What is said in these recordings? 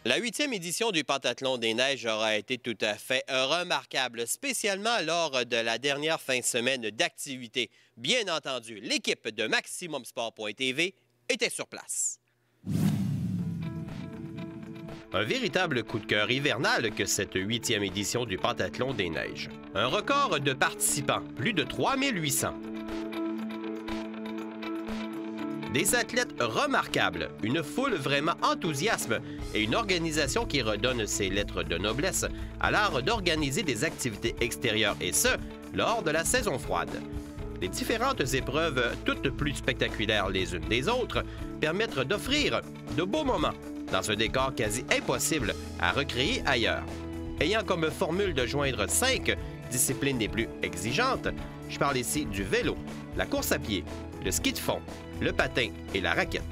La 8e édition du Pentathlon des Neiges aura été tout à fait remarquable, spécialement lors de la dernière fin de semaine d'activité. Bien entendu, l'équipe de MaximumSport.tv était sur place. Un véritable coup de cœur hivernal que cette 8e édition du Pentathlon des Neiges. Un record de participants, plus de 3800. Des athlètes remarquables, une foule vraiment enthousiasme et une organisation qui redonne ses lettres de noblesse à l'art d'organiser des activités extérieures et ce, lors de la saison froide. Les différentes épreuves, toutes plus spectaculaires les unes des autres, permettent d'offrir de beaux moments dans un décor quasi impossible à recréer ailleurs. Ayant comme formule de joindre 5 disciplines les plus exigeantes, je parle ici du vélo, la course à pied, le ski de fond, le patin et la raquette.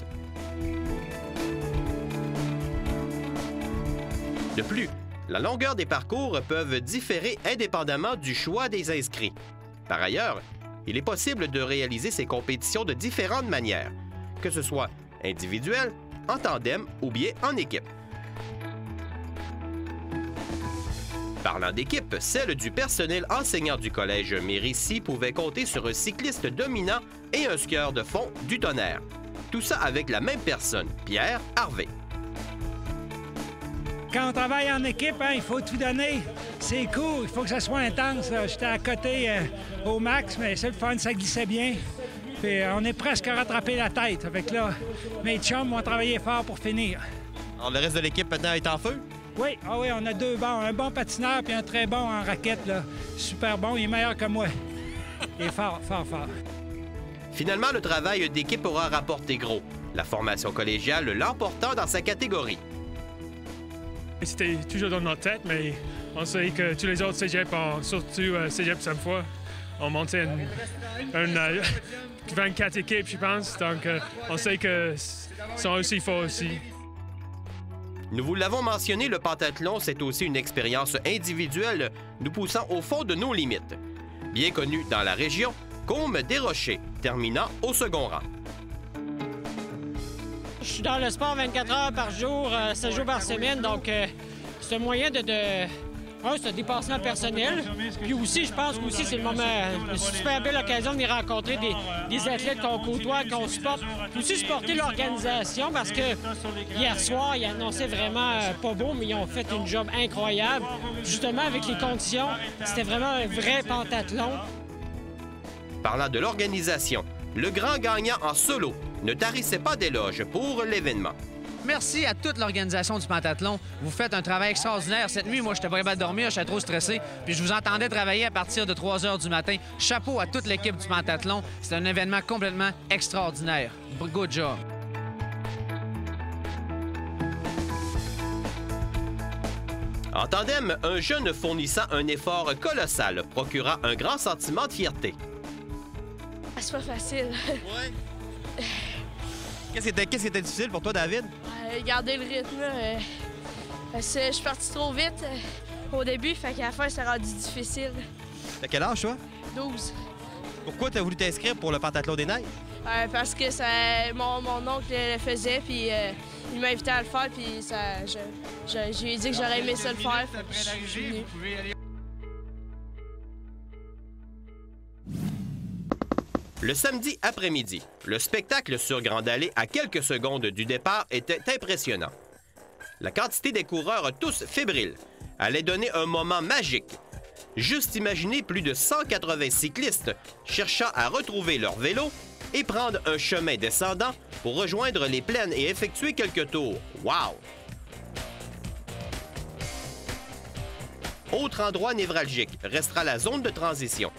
De plus, la longueur des parcours peuvent différer indépendamment du choix des inscrits. Par ailleurs, il est possible de réaliser ces compétitions de différentes manières, que ce soit individuel, en tandem ou bien en équipe. Parlant d'équipe, celle du personnel enseignant du Collège Mérisy pouvait compter sur un cycliste dominant et un skieur de fond du tonnerre. Tout ça avec la même personne, Pierre Harvey. Quand on travaille en équipe, il faut tout donner. C'est cool, il faut que ça soit intense. J'étais à côté au max, mais c'est le fun, ça glissait bien. Puis on est presque rattrapé la tête. Avec là, mes chums ont travaillé fort pour finir. Alors, le reste de l'équipe maintenant est en feu? Oui, on a deux bons. Un bon patineur puis un très bon en raquette. Là. Super bon, il est meilleur que moi. Il est fort, fort, fort. Finalement, le travail d'équipe aura rapporté gros. La formation collégiale l'emportant dans sa catégorie. C'était toujours dans notre tête, mais on sait que tous les autres cégeps, surtout cégep Sainte-Foy, ont monté une 24 équipes, je pense. Donc, on sait que sont aussi forts aussi. Nous vous l'avons mentionné, le pentathlon, c'est aussi une expérience individuelle nous poussant au fond de nos limites. Bien connu dans la région, Côme des Rochers, terminant au second rang. Je suis dans le sport 24 heures par jour, 7 jours par semaine, donc c'est un moyen c'est un dépassement personnel. Puis aussi, je pense que c'est une super belle occasion de venir rencontrer des athlètes qu'on côtoie, qu'on supporte. Puis aussi supporter l'organisation parce que hier soir, ils annonçaient vraiment pas beau, mais ils ont fait une job incroyable. Justement, avec les conditions, c'était vraiment un vrai pentathlon. Parlant de l'organisation, le grand gagnant en solo ne tarissait pas d'éloges pour l'événement. Merci à toute l'organisation du pentathlon. Vous faites un travail extraordinaire. Cette nuit, moi, je n'étais pas capable de dormir, j'étais trop stressé. Puis je vous entendais travailler à partir de 3 heures du matin. Chapeau à toute l'équipe du pentathlon. C'est un événement complètement extraordinaire. Good job. En tandem, un jeune fournissant un effort colossal procura un grand sentiment de fierté. C'est pas facile. Ouais. Qu'est-ce qui était difficile pour toi, David? Garder le rythme, là. Parce que je suis parti trop vite au début, fait qu'à la fin, c'est rendu difficile. T'as quel âge, toi? 12. Pourquoi t'as voulu t'inscrire pour le Pentathlon des Neiges? Parce que mon oncle le faisait, puis il m'a invité à le faire, puis je lui ai dit que j'aurais aimé ça le faire. Je suis venue. Le samedi après-midi, le spectacle sur Grande Allée à quelques secondes du départ était impressionnant. La quantité des coureurs tous fébriles allait donner un moment magique. Juste imaginer plus de 180 cyclistes cherchant à retrouver leur vélo et prendre un chemin descendant pour rejoindre les plaines et effectuer quelques tours. Wow! Autre endroit névralgique restera la zone de transition.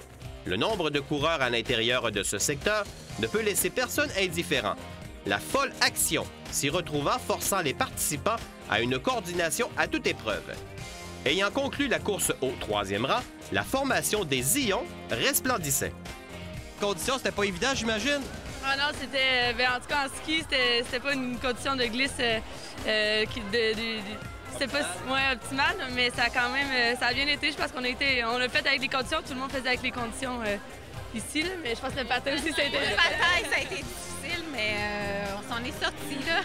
Le nombre de coureurs à l'intérieur de ce secteur ne peut laisser personne indifférent. La folle action s'y retrouvant forçant les participants à une coordination à toute épreuve. Ayant conclu la course au 3e rang, la formation des Ions resplendissait. Condition, c'était pas évident, j'imagine? Ah non, c'était... en tout cas, en ski, c'était pas une condition de glisse c'était pas optimal, mais ça a quand même ça a bien été. Je pense qu'on l'a fait avec les conditions, tout le monde faisait avec les conditions ici, là, mais je pense que le patin aussi, ça a été... Le patin, ça a été difficile, mais on s'en est sortis, là.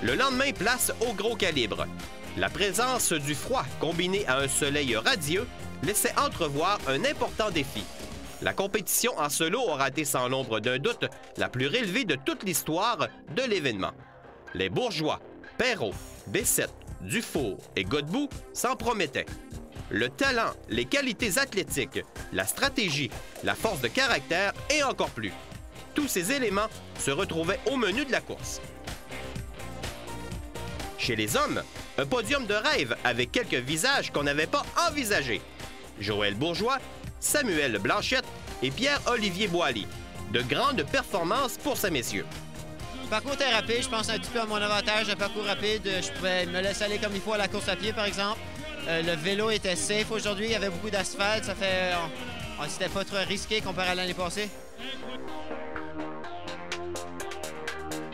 Le lendemain, place au gros calibre. La présence du froid combiné à un soleil radieux laissait entrevoir un important défi. La compétition en solo aura été sans l'ombre d'un doute la plus relevée de toute l'histoire de l'événement. Les Bourgeois, Perreault, Bessette, Dufour et Godbout s'en promettaient. Le talent, les qualités athlétiques, la stratégie, la force de caractère et encore plus. Tous ces éléments se retrouvaient au menu de la course. Chez les hommes, un podium de rêve avec quelques visages qu'on n'avait pas envisagés. Joël Bourgeois, Samuel Blanchette et Pierre-Olivier Boily. De grandes performances pour ces messieurs. Le parcours était rapide, je pense un petit peu à mon avantage, un parcours rapide. Je pouvais me laisser aller comme il faut à la course à pied, par exemple. Le vélo était safe aujourd'hui, il y avait beaucoup d'asphalte, ça fait... C'était pas trop risqué comparé à l'année passée.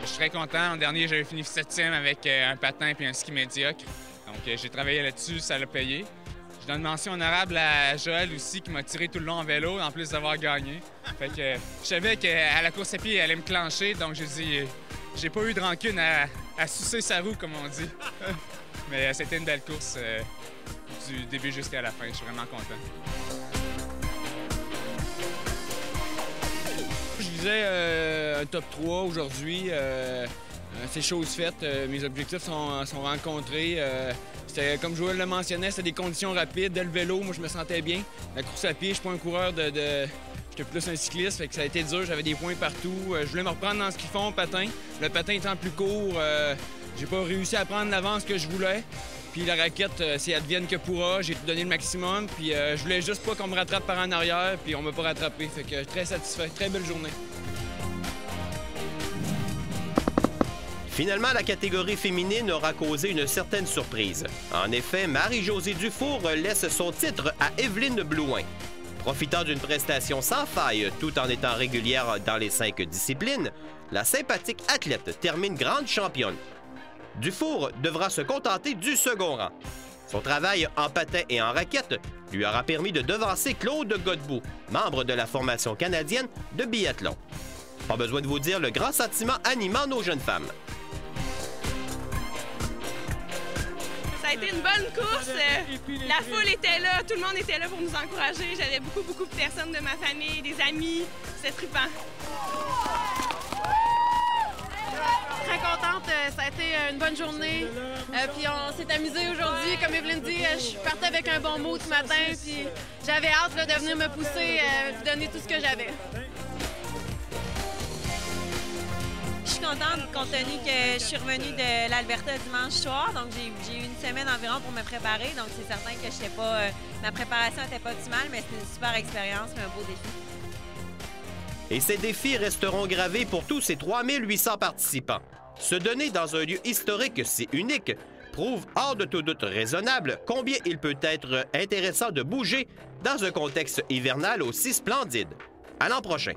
Je suis très content. En dernier, j'avais fini 7e avec un patin et un ski médiocre. Donc, j'ai travaillé là-dessus, ça l'a payé. Je donne mention honorable à Joël aussi, qui m'a tiré tout le long en vélo, en plus d'avoir gagné. Fait que je savais qu'à la course à pied, elle allait me clencher, donc j'ai pas eu de rancune à sucer sa roue, comme on dit. Mais c'était une belle course du début jusqu'à la fin. Je suis vraiment content. Je visais un top 3 aujourd'hui. C'est chose faite. Mes objectifs sont rencontrés. C'était, comme Joël le mentionnait, c'était des conditions rapides. Dès le vélo, moi, je me sentais bien. La course à pied, je suis pas un coureur J'étais plus un cycliste, fait que ça a été dur. J'avais des points partout. Je voulais me reprendre dans ce qu'ils font, patin. Le patin étant plus court, j'ai pas réussi à prendre l'avance que je voulais. Puis la raquette, c'est advienne que pourra. J'ai donné le maximum. Puis je voulais juste pas qu'on me rattrape par en arrière. Puis on m'a pas rattrapé. Fait que très satisfait. Très belle journée. Finalement, la catégorie féminine aura causé une certaine surprise. En effet, Marie-Josée Dufour laisse son titre à Evelyne Blouin. Profitant d'une prestation sans faille tout en étant régulière dans les 5 disciplines, la sympathique athlète termine grande championne. Dufour devra se contenter du second rang. Son travail en patin et en raquette lui aura permis de devancer Claude Godbout, membre de la formation canadienne de biathlon. Pas besoin de vous dire le grand sentiment animant nos jeunes femmes. Ça a été une bonne course. La foule était là, tout le monde était là pour nous encourager. J'avais beaucoup de personnes de ma famille, des amis. C'était trippant. Très contente, ça a été une bonne journée. Puis on s'est amusé aujourd'hui. Comme Evelyne dit, je partais avec un bon mot ce matin. Puis j'avais hâte là, de venir me pousser et donner tout ce que j'avais. Je suis contente compte tenu que je suis revenue de l'Alberta dimanche soir. Donc j'ai eu une semaine environ pour me préparer. Donc c'est certain que ma préparation n'était pas optimale, mais c'était une super expérience et un beau défi. Et ces défis resteront gravés pour tous ces 3800 participants. Se donner dans un lieu historique si unique prouve hors de tout doute raisonnable combien il peut être intéressant de bouger dans un contexte hivernal aussi splendide. À l'an prochain.